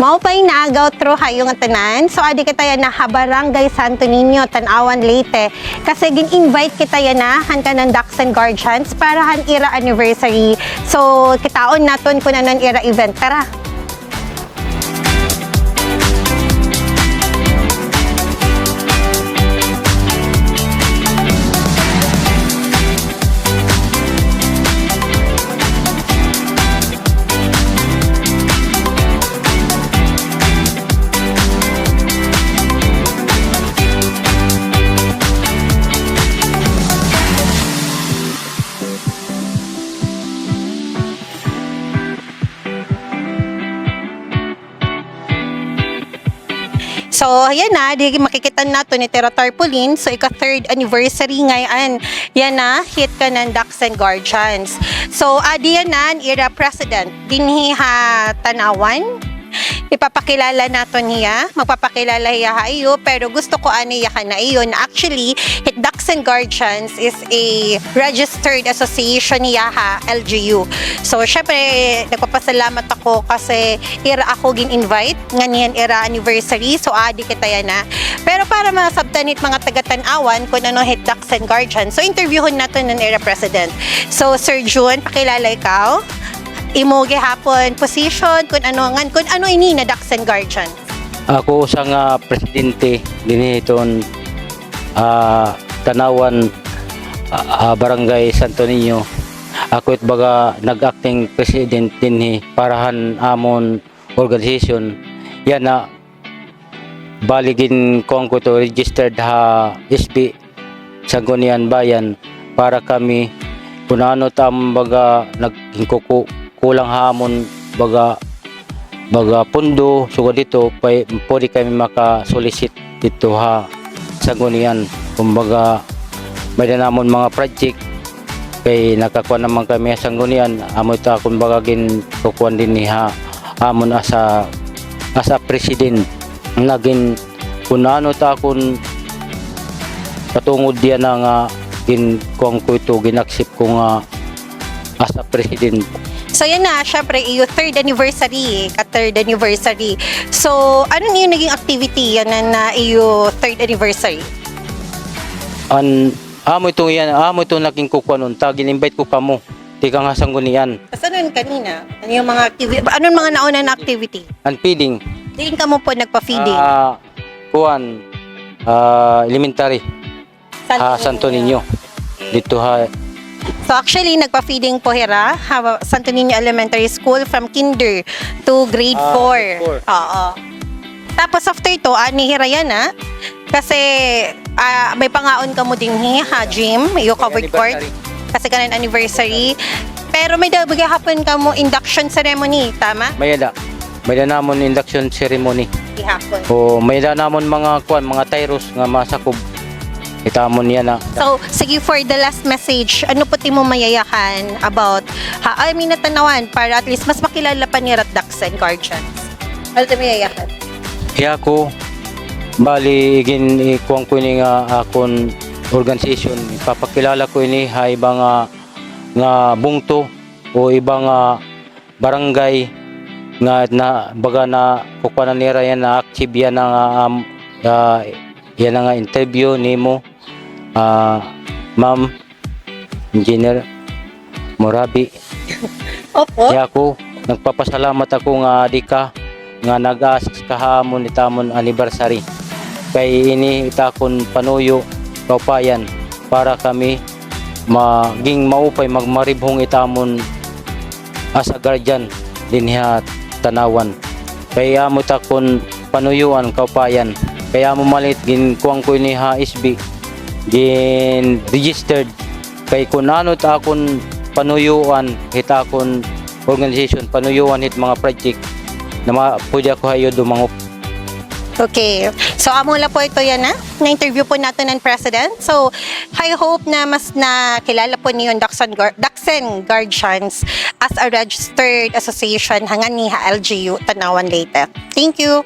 Mao pa'y naagaw through hayong tanan. So adi kita yan na Barangay Santo Niño, Tanawan, Leyte. Kasi gin-invite kita yan na hanta ng Ducks and Guardians para han ira anniversary. So kitaon naton kung anon ira event. Tara! So, yan na, di makikita nato ni Tera Tarpaulin. So, ika-3rd anniversary ngayon. Yan na, hit ka ng Ducks and Guardians. So, adi yan na, ira president, dinhi ha Tanawan. Ipapakilala nato niya, magpapakilala niya hayo, pero gusto ko aniya ka na iyon. Actually, Hit Ducks and Guardians is a registered association niya ha, LGU. So, syempre, nagpapasalamat ako kasi ira ako gin-invite, nganiyan ira anniversary, so adi kita yan na. Pero para masabtanit mga taga-tanawan kung ano Hit Ducks and Guardians, so interviewin nato ng ira president. So, Sir June, pakilala ikaw. Imo gihapon position kung ano ini na Ducks and Guardians. Ako sa nga presidente dinhi iton Tanawan Barangay Santo Niño. Ako it baga nag-acting president dinhi parahan amon organization. Yan na baligin kong ko to registered ha SB Sangguniang Bayan para kami kung ano tam baga nagkuku kulang hamon baga pundo sugod dito pwede kami maka-solicit dito ha Sangguniang. Kumbaga may namon mga project kay nakakuha naman kami sa Sangguniang amo ta kumbaga gin kukuan din ni ha amon asa president naging kun ano ta kun patungod diyan nga gin kuang ko ito ginaksip ko nga asa president. So yan na, syempre, yung 3rd anniversary, ka-3rd anniversary. So, ano yung naging activity yan na yung 3rd anniversary? Amo ito naging kukuha nun, gin-invite ko ka mo, di ka nga Sangguniang. Kasi ano kanina? Ano yung mga activity? Anong mga nauna na activity? Feeding. Diin ka mo po nagpa-feeding? Elementary. Santo Niño. Dito ha. So actually, nagpa-feeding po hira, Santo Niño Elementary School from kinder to grade 4. Oo. Tapos after ito, ni hira yan kasi may pangaon ka mo din ha, gym, yung covered court. Kasi kanin anniversary. Pero may hapon ka mo induction ceremony, tama? May namon induction ceremony. Ihapon. O may namon mga tyros nga masakob. Itamon yan na. So, sige for the last message, ano po mo mayayakan about Tanawan para at least mas makilala pa ni Ducks and Guardians? Ano ito mayayakan? Kaya ko, bali, ikuang ko ini nga akon organization, ipapakilala ko ini ha iba nga bungto o iba nga barangay nga baga na kukuha na nira yan na active yan yan nga interview nimo. Ma'am Engineer Morabi. Opo. Kaya ako nagpapasalamat ako nga di ka nga nag-assist kahamon itamon anniversary kay ini itakon panuyo kaupayan para kami maging maupay magmaribhong itamon as a guardian dinhi Tanawan. Kaya mo takon panuyuan kaupayan kaya mo malit gin kuang ko ini ha SB gin registered kay kun ano ta akon panuyuan hit akon organization panuyuan hit mga project na pwede ako hayo dumangop. Okay. So, amo lang po ito yan na-interview po natin ng President. So, I hope na mas nakilala po niyo yung Ducks and Guardians as a registered association hangan ni LGU Tanawan Leyte. Thank you.